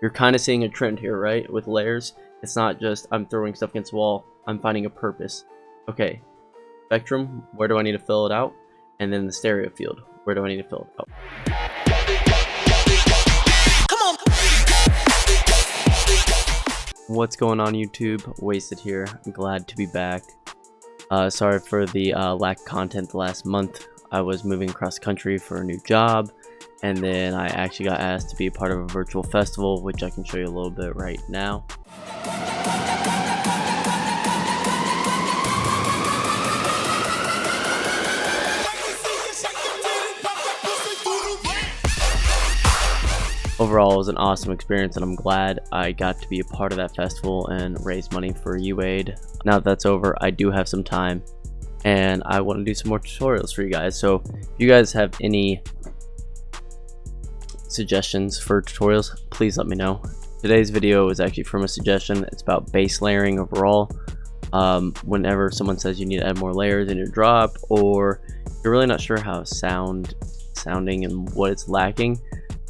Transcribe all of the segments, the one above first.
You're kind of seeing a trend here, right? With layers, it's not just I'm throwing stuff against the wall, I'm finding a purpose. Okay, spectrum, where do I need to fill it out? And then the stereo field, where do I need to fill it out? Come on. What's going on, YouTube? Wasted here. I'm glad to be back. Sorry for the lack of content the last month. I was moving across the country for a new job, and then I actually got asked to be a part of a virtual festival, which I can show you a little bit right now. Overall, it was an awesome experience, and I'm glad I got to be a part of that festival and raise money for UAID. Now that that's over, I do have some time, and I want to do some more tutorials for you guys. So if you guys have any suggestions for tutorials, please let me know. Today's video is actually from a suggestion. It's about bass layering overall. Whenever someone says you need to add more layers in your drop, or you're really not sure how sounding and what it's lacking,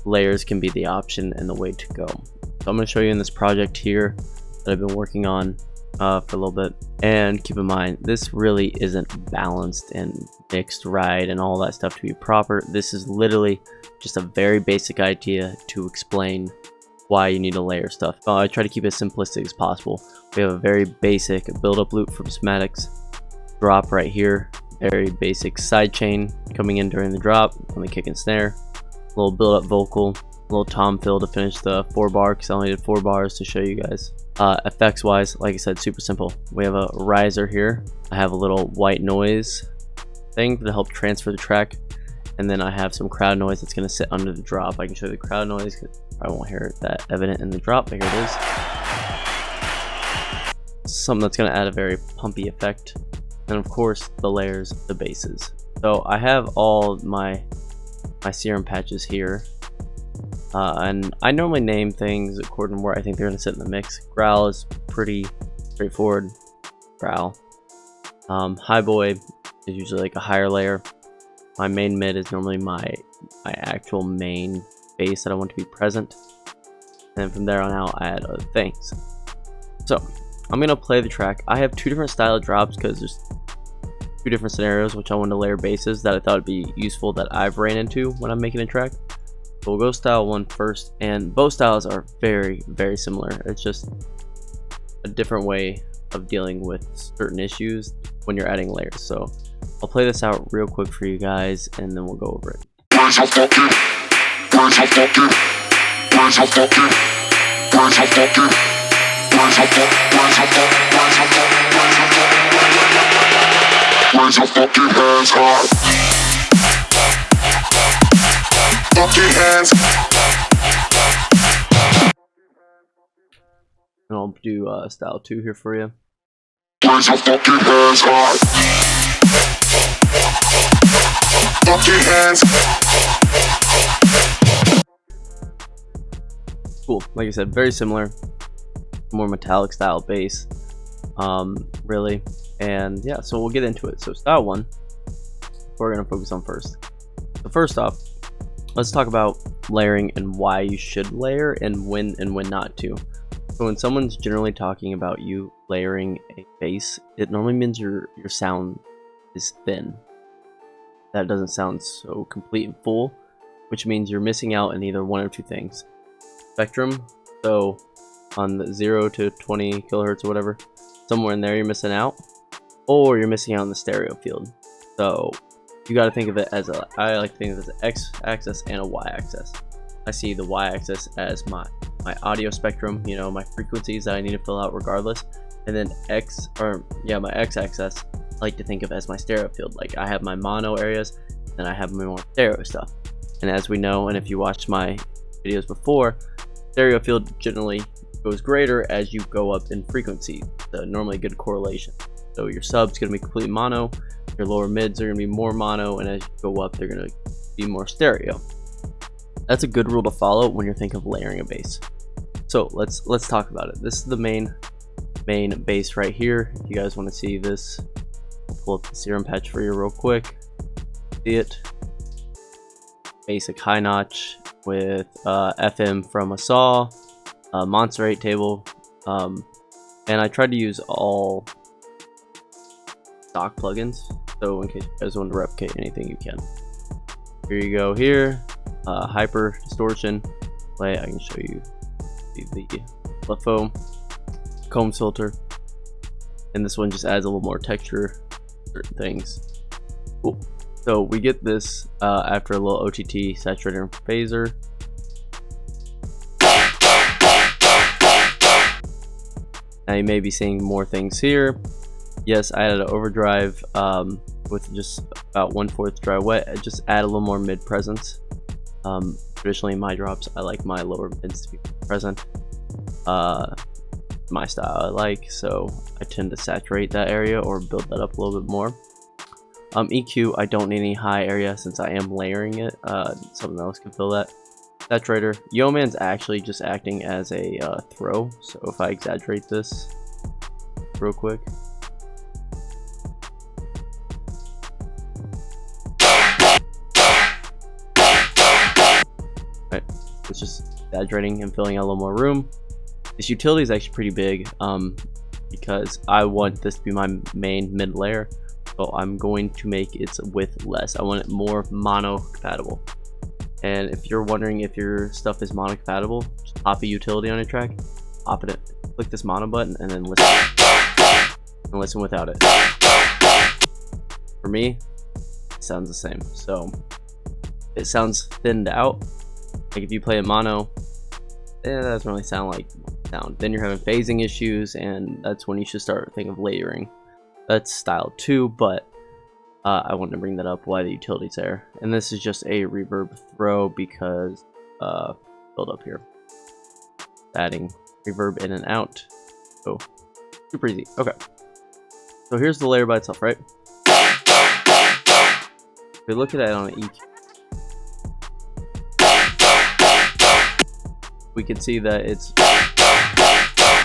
layers can be the option and the way to go. So I'm going to show you in this project here that I've been working on for a little bit. And keep in mind, this really isn't balanced and mixed right and all that stuff to be proper. This is literally just a very basic idea to explain why you need to layer stuff. I try to keep it as simplistic as possible. We have a very basic build-up loop from schematics, drop right here, very basic sidechain coming in during the drop on the kick and snare, a little build-up vocal, a little tom fill to finish the 4-bar, because I only did 4 bars to show you guys. Effects wise, like I said, super simple. We have a riser here. I have a little white noise thing to help transfer the track, and then I have some crowd noise that's going to sit under the drop. I can show you the crowd noise because I won't hear that evident in the drop, but here it is. Something that's going to add a very pumpy effect, and of course the layers, the basses. So I have all my serum patches here, and I normally name things according to where I think they're going to sit in the mix. Growl is pretty straightforward. Growl. High boy is usually like a higher layer. My main mid is normally my actual main bass that I want to be present, and then from there on out I add other things. So I'm going to play the track. I have 2 different style of drops because there's 2 different scenarios which I want to layer basses that I thought would be useful that I've ran into when I'm making a track. So we'll go style 1 first, and both styles are very, very similar. It's just a different way of dealing with certain issues when you're adding layers. So I'll play this out real quick for you guys, and then we'll go over it. Where's your fucking hands are? Fucking hands. And I'll do style 2 here for you. Where's your fucking hands are? Fucking hands. Cool. Like I said, very similar. More metallic style bass. Really. And yeah, so we'll get into it. So style 1, we're going to focus on first. So first off, let's talk about layering and why you should layer and when not to. So when someone's generally talking about you layering a bass, it normally means your sound is thin. That doesn't sound so complete and full, which means you're missing out in either one or 2 things. Spectrum, so on the 0 to 20 kilohertz or whatever, somewhere in there you're missing out. Or you're missing out on the stereo field. So you got to think of it as I like to think of it as an x-axis and a y-axis. I see the y-axis as my audio spectrum, you know, my frequencies that I need to fill out regardless, and then my x-axis I like to think of as my stereo field. Like I have my mono areas, and I have my more stereo stuff. And as we know, and if you watched my videos before, stereo field generally goes greater as you go up in frequency. So normally a good correlation. So your sub's going to be completely mono, your lower mids are going to be more mono, and as you go up, they're going to be more stereo. That's a good rule to follow when you're thinking of layering a bass. So let's talk about it. This is the main bass right here. If you guys want to see this, I'll pull up the serum patch for you real quick. See it? Basic high notch with FM from a saw, monster rate table, and I tried to use all stock plugins, so in case you guys want to replicate anything, you can. Here you go. Here, hyper distortion play. I can show you the LFO comb filter, and this one just adds a little more texture, certain things. Cool. So we get this after a little OTT saturator and phaser. Now you may be seeing more things here. Yes, I added an overdrive with just about 1/4 dry wet. I just add a little more mid presence. Traditionally in my drops, I like my lower mids to be present. My style I like, so I tend to saturate that area or build that up a little bit more. EQ, I don't need any high area since I am layering it. Something else can fill that. Saturator, Yeoman's actually just acting as a throw, so if I exaggerate this real quick. Right, it's just exaggerating and filling out a little more room. This utility is actually pretty big because I want this to be my main mid layer, so I'm going to make its width less. I want it more mono compatible. And if you're wondering if your stuff is mono compatible, just pop a utility on your track, pop it, click this mono button, and then listen without it. For me, it sounds the same. So it sounds thinned out. Like if you play a mono, that doesn't really sound like sound. Then you're having phasing issues, and that's when you should start thinking of layering. That's style 2, but I wanted to bring that up why the utility's there. And this is just a reverb throw because build up here, adding reverb in and out. So super easy. Okay, so here's the layer by itself, right? If we look at it on an EQ, we can see that it's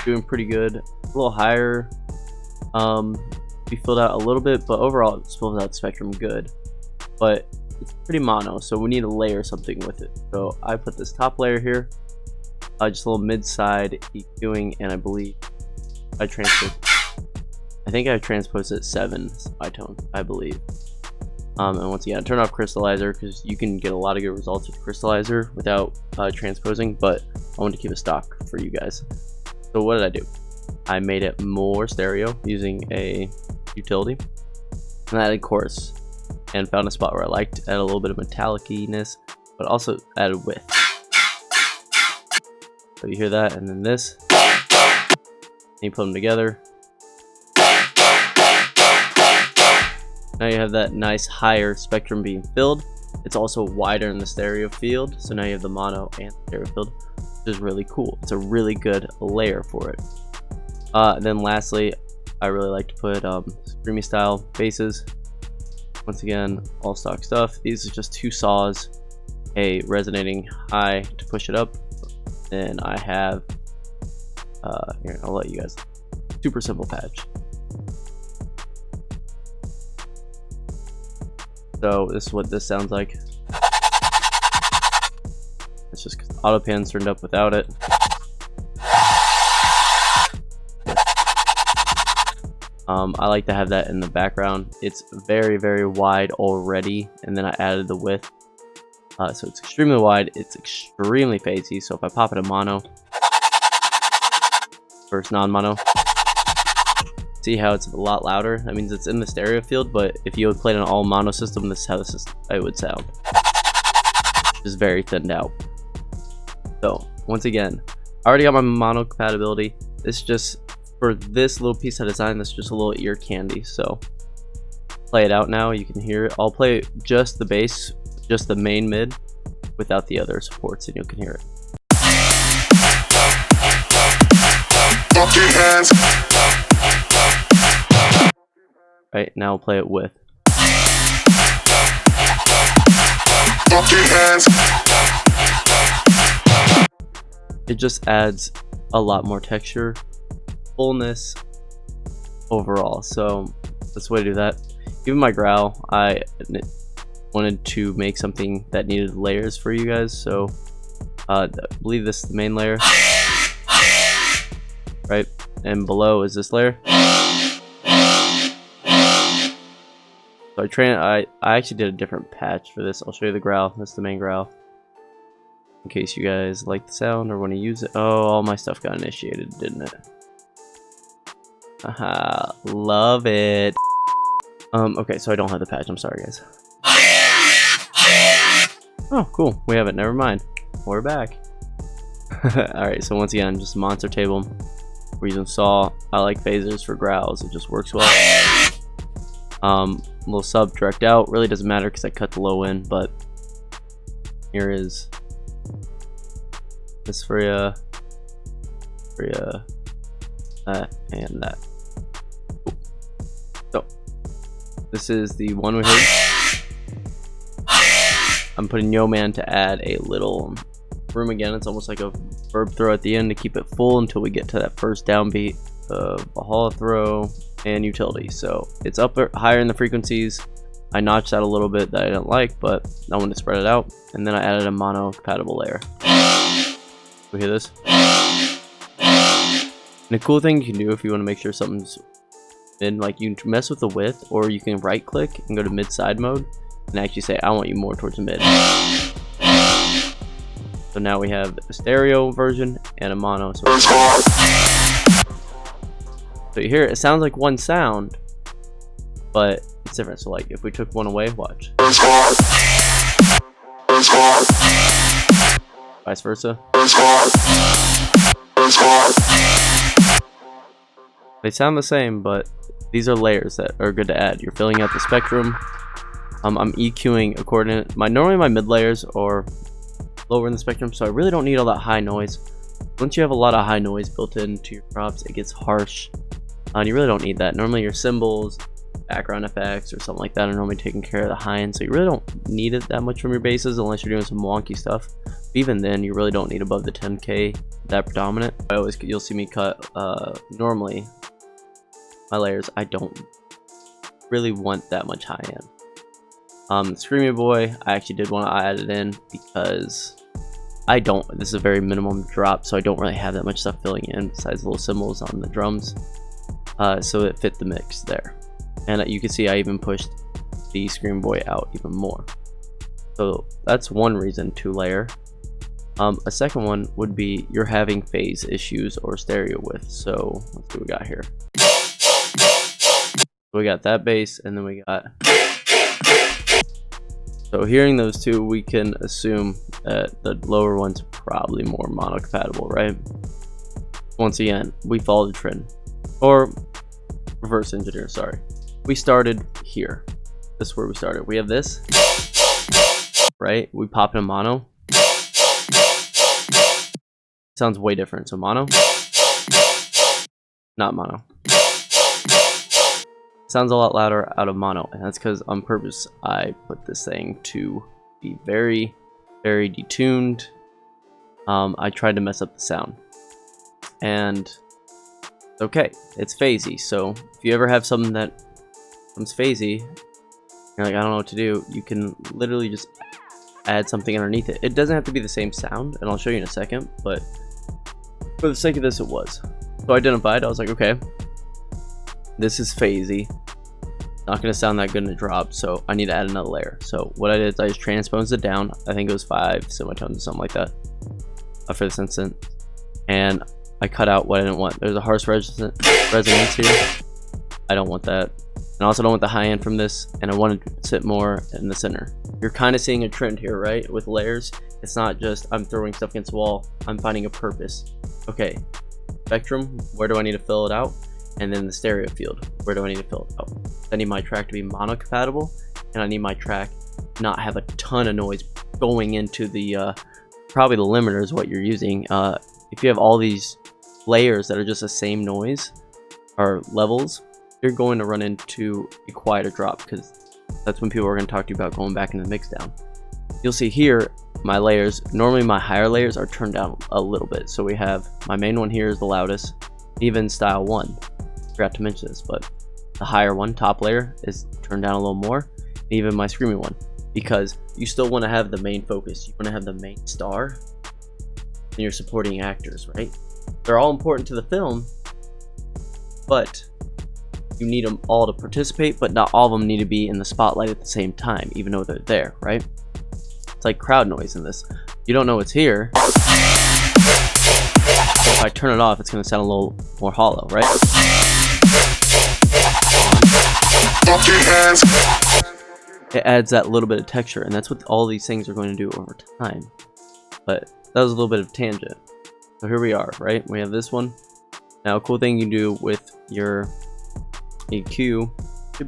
doing pretty good. A little higher, we filled out a little bit, but overall it fills out the spectrum good. But it's pretty mono, so we need to layer something with it. So I put this top layer here, just a little mid-side EQing, and I believe I think I transposed it 7 tone, I believe. And once again, turn off crystallizer because you can get a lot of good results with crystallizer without transposing, but I want to keep a stock for you guys. So what did I do? I made it more stereo using a utility, and I added chorus and found a spot where I liked add a little bit of metallic-ness, but also added width. So you hear that, and then this, and you put them together. Now you have that nice higher spectrum being filled. It's also wider in the stereo field, so now you have the mono and stereo field, which is really cool. It's a really good layer for it. Then lastly, I really like to put screamy style basses. Once again, all stock stuff. These are just 2 saws, a resonating high to push it up. Then I have here, I'll let you guys, super simple patch. So this is what this sounds like. It's just because auto pan's turned up without it. I like to have that in the background. It's very, very wide already, and then I added the width. So it's extremely wide, it's extremely phasey. So if I pop it in mono versus non-mono, see how it's a lot louder? That means it's in the stereo field, but if you had played an all mono system, this is how it would sound. Just very thinned out. So once again, I already got my mono compatibility. This just, for this little piece I designed, this is just a little ear candy. So play it out now, you can hear it. I'll play just the bass, just the main mid, without the other supports, and you can hear it. Right, now I'll play it with. It just adds a lot more texture, fullness overall. So that's the way to do that. Even my growl, I wanted to make something that needed layers for you guys. So I believe this is the main layer. right? And below is this layer. So I actually did a different patch for this. I'll show you the growl. That's the main growl. In case you guys like the sound or want to use it. Oh, all my stuff got initiated, didn't it? Haha, love it. Okay, so I don't have the patch. I'm sorry, guys. Oh, cool. We have it. Never mind. We're back. Alright, so once again, just a monster table. We're using saw. I like phasers for growls. It just works well. Little sub direct out. Really doesn't matter because I cut the low in, but here is this for ya, that, and that. Cool. So this is the one we heard. I'm putting Yo Man to add a little room again. It's almost like a verb throw at the end to keep it full until we get to that first downbeat of a hollow throw and utility. So it's up higher in the frequencies. I notched that a little bit that I didn't like, but I wanted to spread it out, and then I added a mono compatible layer. We hear this? And a cool thing you can do if you want to make sure something's mid, like you can mess with the width, or you can right click and go to mid side mode and actually say I want you more towards the mid. So now we have a stereo version and a mono. So you hear it, it sounds like one sound, but it's different. So like if we took one away, watch. Vice versa. They sound the same, but these are layers that are good to add. You're filling out the spectrum. I'm EQing according to normally my mid layers are lower in the spectrum, so I really don't need all that high noise. Once you have a lot of high noise built into your props, it gets harsh, and you really don't need that. Normally your cymbals, background effects, or something like that are normally taking care of the high end, so you really don't need it that much from your basses unless you're doing some wonky stuff. Even then, you really don't need above the 10K that predominant. You'll see me cut normally my layers. I don't really want that much high end. Screamy Boy, I actually did want to add it in because this is a very minimum drop, so I don't really have that much stuff filling in besides little cymbals on the drums, so it fit the mix there. And you can see I even pushed the Scream Boy out even more. So that's one reason to layer. A second one would be you're having phase issues or stereo width. So let's see what we got here. We got that bass, and then we got. So hearing those two, we can assume that the lower one's probably more mono compatible, right? Once again, we follow the trend, or reverse engineer. Sorry, we started here. This is where we started. We have this, right? We pop in a mono. Sounds way different. So mono, not mono. Sounds a lot louder out of mono, and that's because on purpose I put this thing to be very, very detuned. I tried to mess up the sound, and okay, it's phasey. So if you ever have something that comes phasey, you're like, I don't know what to do, you can literally just add something underneath it. It doesn't have to be the same sound, and I'll show you in a second, but for the sake of this, it was. So I identified, I was like, okay, this is phasey, not going to sound that good in a drop, so I need to add another layer. So what I did is I just transposed it down. I think it was 5 semitones or something like that for this instant, and I cut out what I didn't want. There's a harsh resonance here. I don't want that, and I also don't want the high end from this, and I want to sit more in the center. You're kind of seeing a trend here, right? With layers, it's not just I'm throwing stuff against the wall. I'm finding a purpose. Okay, spectrum, where do I need to fill it out? And then the stereo field, where do I need to fill it out? I need my track to be mono compatible, and I need my track not have a ton of noise going into the probably the limiter is what you're using. If you have all these layers that are just the same noise or levels, you're going to run into a quieter drop, because that's when people are going to talk to you about going back into the mix down. You'll see here my layers, normally my higher layers are turned down a little bit. So we have my main one here is the loudest, even style 1. Forgot to mention this, but the higher one, top layer, is turned down a little more, even my screaming one, because you still want to have the main focus. You want to have the main star and your supporting actors, right? They're all important to the film, but you need them all to participate, but not all of them need to be in the spotlight at the same time, even though they're there, right? It's like crowd noise in this. You don't know it's here. If I turn it off, it's going to sound a little more hollow, right? It adds that little bit of texture, and that's what all these things are going to do over time. But that was a little bit of tangent. So here we are, right? We have this one. Now, a cool thing you do with your EQ,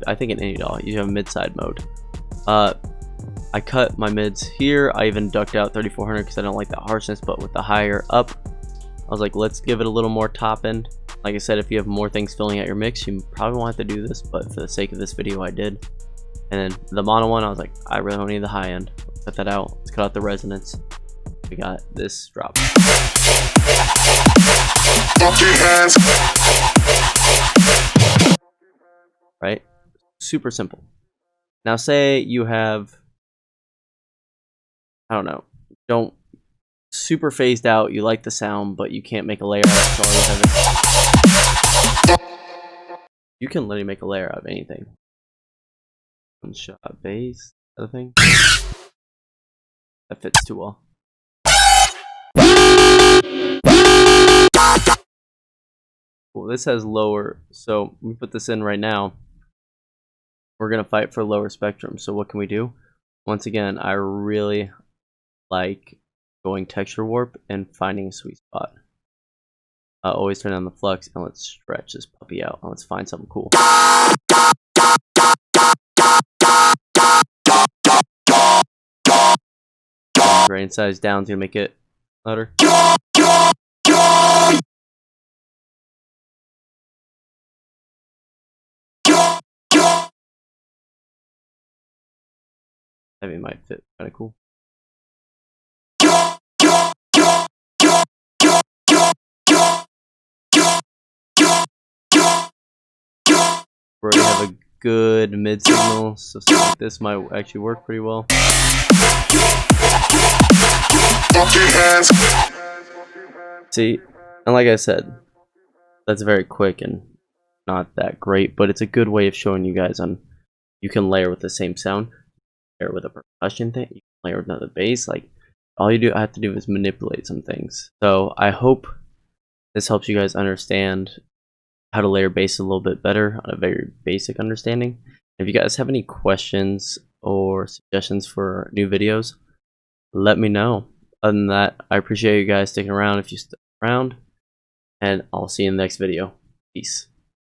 I think in any DAW, you have mid-side mode. I cut my mids here. I even ducked out 3400 because I don't like that harshness, but with the higher up, I was like, let's give it a little more top end. Like I said, if you have more things filling out your mix, you probably won't have to do this, but for the sake of this video, I did. And then the mono one, I was like, I really don't need the high end. Cut that out. Let's cut out the resonance. We got this drop. Right? Super simple. Now say you have, I don't know, don't super phased out, you like the sound, but you can't make a layer out of it. You can literally make a layer out of anything. One shot bass, other thing. That fits too well. Cool, this has lower, so we put this in right now. We're gonna fight for lower spectrum. So what can we do? Once again, I really like going texture warp and finding a sweet spot. Always turn on the flux and let's stretch this puppy out and let's find something cool. Grain size down to make it louder. Heavy might fit kind of cool. We already have a good mid signal, so something like this might actually work pretty well. See, and like I said, that's very quick and not that great, but it's a good way of showing you guys on you can layer with the same sound, layer with a percussion thing, you can layer with another bass. Like all you have to do is manipulate some things. So I hope this helps you guys understand how to layer bass a little bit better on a very basic understanding. If you guys have any questions or suggestions for new videos, let me know. Other than that, I appreciate you guys sticking around if you stick around, and I'll see you in the next video. Peace.